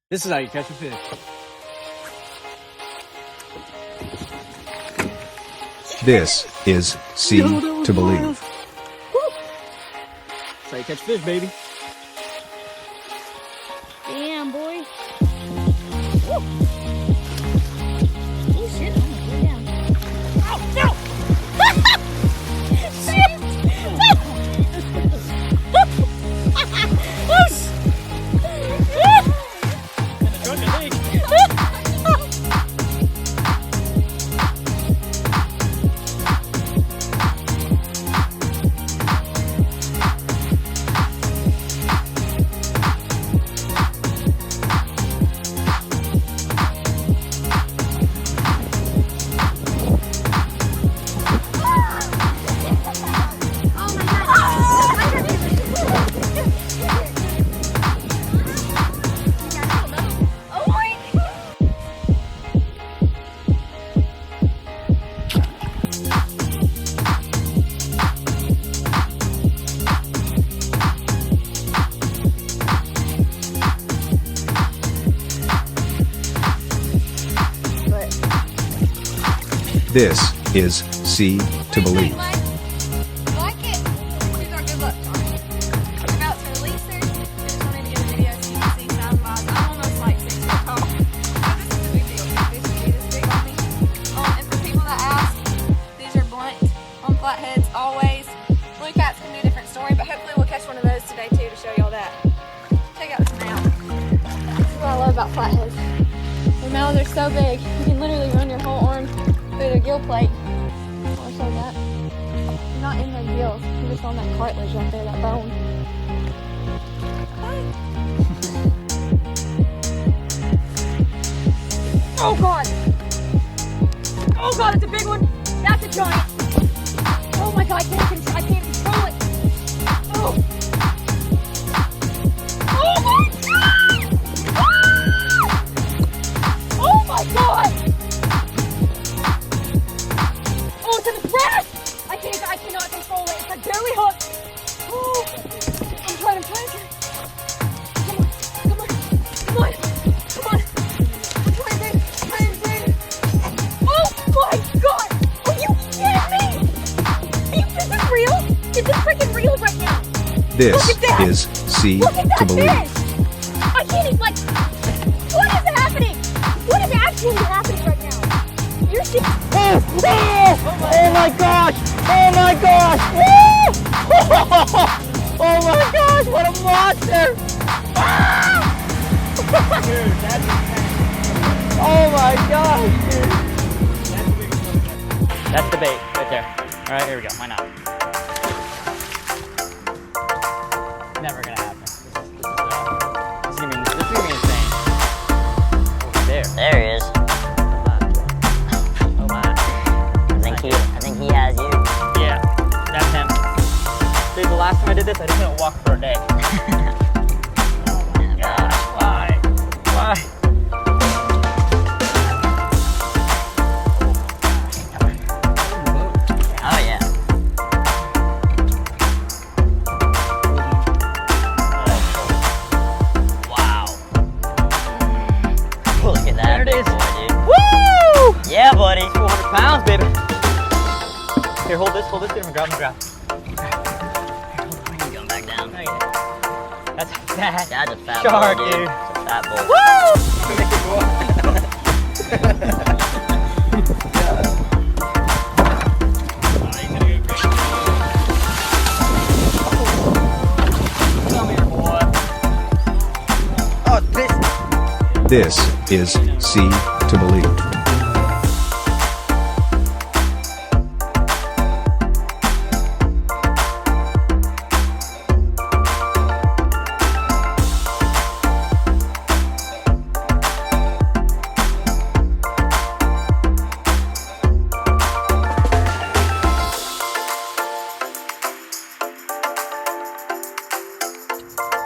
This is how you catch a fish. This is See to Believe. That's how you catch fish, baby. Damn, boy. Woo. Oh, shit. I'm gonna go down. Oh, no! Shit! Oh, shit! This is See to Believe. Like it. These are good luck charms. I'm about to release her. I just wanted to get a video so you can see size wise. I'm almost like 6 feet tall. So this is a big deal. This should be this big on me. And for people that ask, these are blunt on flatheads always. Blue cats can be a different story, but hopefully we'll catch one of those today too to show y'all that. Check out this mouth. This is what I love about flatheads. Their mouths are so big, you can literally run your whole arm through their gill plate. I'll show that. You're not in their gills. You're just on that cartilage right there, that bone. Oh god! Oh god, it's a big one! That's a giant! Oh my god, I can't control it! Oh! Oh my god! Oh my god! Oh, it's in the breast! I cannot control it. It's like barely hooked. Oh, I'm trying. Come on. I'm trying, babe. Oh my god! Are you kidding me? Is this real? Is this freaking real right now? This is See Look at to that Believe. fish! I can't even, like, what is happening? What is actually happening right now? You're seeing... Oh my gosh! Oh my gosh! Oh my gosh! What a monster! Dude, that's intense. Oh my gosh, dude! That's the bait right there. All right, here we go. Why not? Never gonna happen. This is gonna be insane. Oh, There he is. Oh my. I think he has you. Yeah, that's him. Dude, the last time I did this, I didn't walk for a day. Oh my gosh, why? Why? Oh yeah. Wow. Look at that. There it big is. boy, dude. Woo! Yeah, buddy. 400 pounds, baby. Here, hold this, dude. I'm gonna grab. He's going back down. Oh, yeah. That's a fat That's a fat shark, boy, dude. dude. It's a fat boy. Come here, boy. Oh, this. This is See to Believe.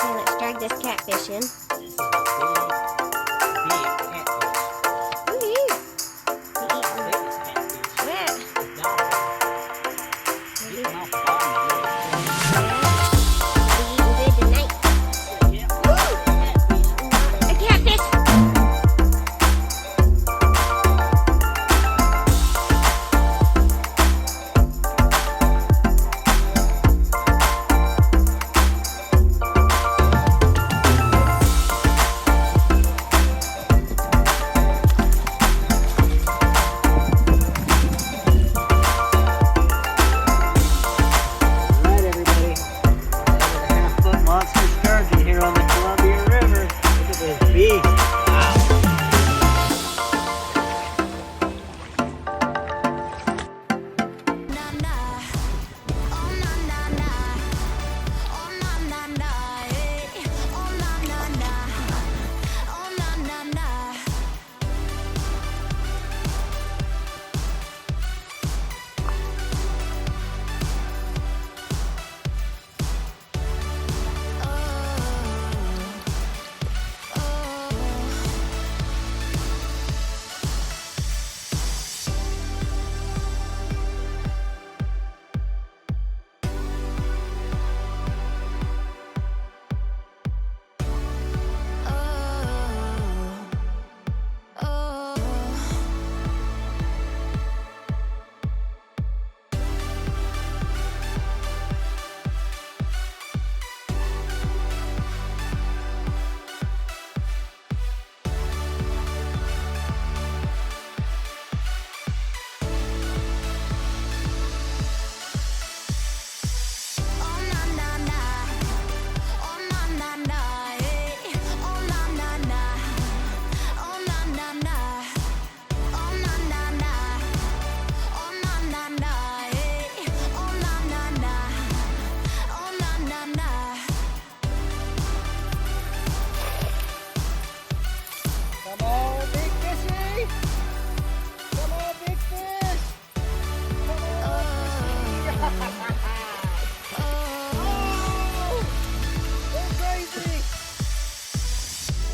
Okay, let's drag this catfish in. Woo-hoo. Yeah. A catfish!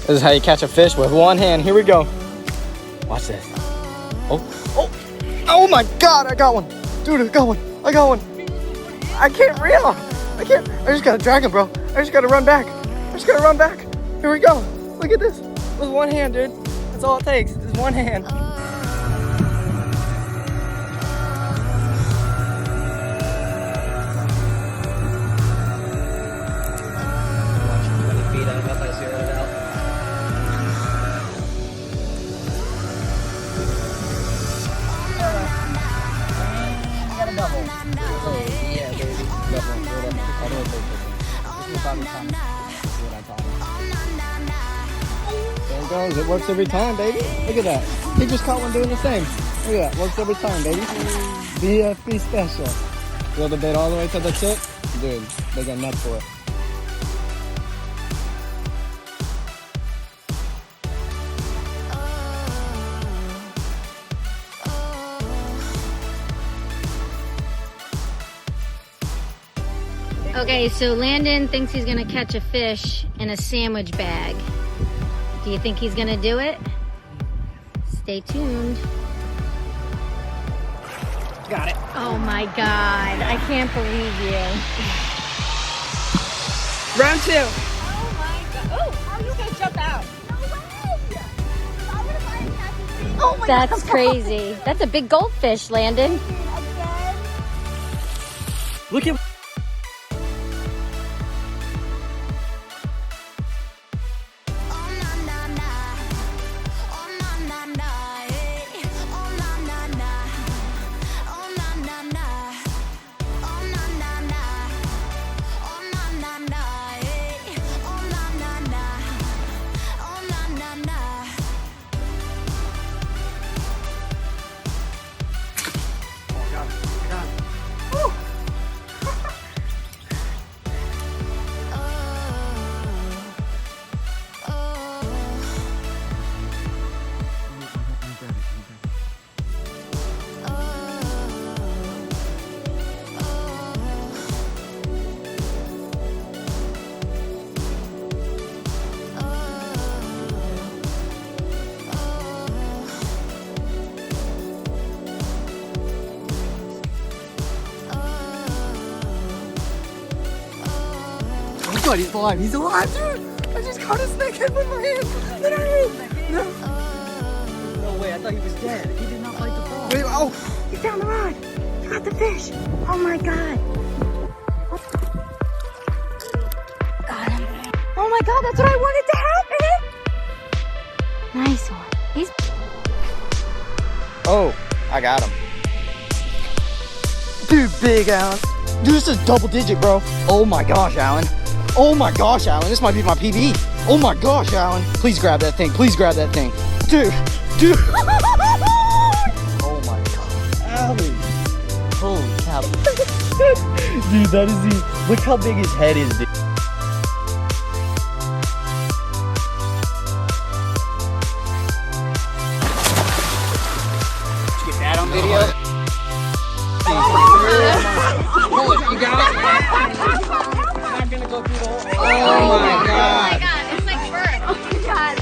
This is how you catch a fish with one hand. Here we go. Watch this. Oh my God, I got one. Dude, I got one. I can't reel. I just gotta drag him, bro. I just gotta run back. Here we go. Look at this. With one hand, dude. That's all it takes, is one hand. There it goes. It works every time, baby. Look at that. He just caught one doing the same. Look at that. Works every time, baby. BFB special. Reel the bait all the way to the tip. Dude, they got nuts for it. Okay, so Landon thinks he's gonna catch a fish in a sandwich bag. Do you think he's gonna do it? Stay tuned. Got it. Oh my God, I can't believe you. Round 2. Oh my god. Oh, how are you gonna jump out? Oh my God. That's crazy. That's a big goldfish, Landon. Look at. God, he's alive. He's alive, dude. I just caught a snakehead with my hand. Literally. No way. I thought he was dead. He did not bite the frog. Wait, oh. He's down the rod. You got the fish. Oh my God. Got him. Oh my God, that's what I wanted to happen. Nice one. He's. Oh, I got him. Dude, big Alan. Dude, this is double digit, bro. Oh my gosh, Alan. Oh my gosh, Alan. This might be my PB. Oh my gosh, Alan. Please grab that thing. Please grab that thing. Dude. Oh my God. Alan. Holy cow. Dude, that is the. Look how big his head is, dude. Did you get that on video? You got it? I'm gonna go through the whole. Oh my God! It's like burn. Oh my God.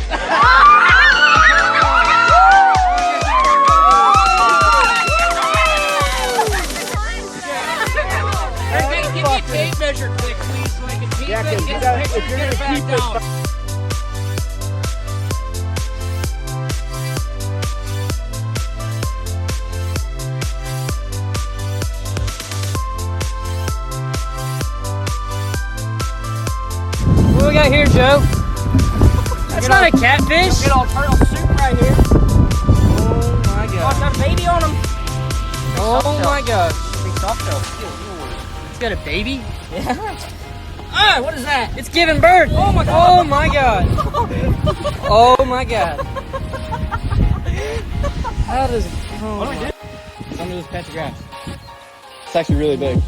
Hey, give me a tape measure quick, please, so I can tape it, get the picture, get it back down. What we got here, Joe? That's not a catfish. Get all turtle soup right here. Oh my Watch God. that baby on him. Oh my God. Big soft shell. It's got a baby? Yeah. Ah, what is that? It's giving birth. Oh my God. Oh my God. Oh my God. How does. Oh What do we do? It's under this patch of grass. It's actually really big.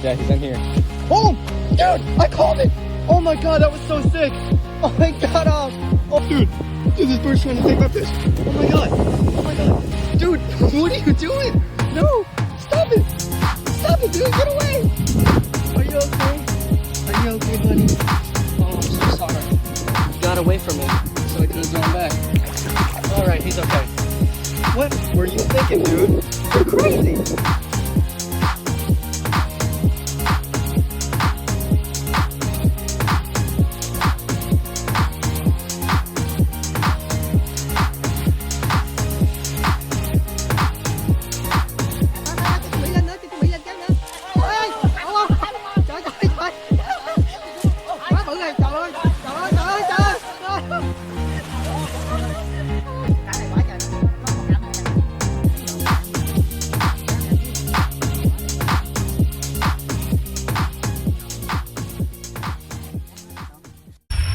Yeah, he's in here. Oh, dude, I called it. Oh my God, that was so sick. Oh my God, oh, dude, this bird's trying to take my fish. Oh my God, dude, what are you doing? No, stop it, dude, get away. Are you okay? Are you okay, buddy? Oh, I'm so sorry. away from me, so he could have gone back. Alright, he's okay. What were you thinking, dude? You're crazy!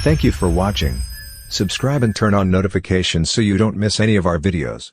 Thank you for watching. Subscribe and turn on notifications so you don't miss any of our videos.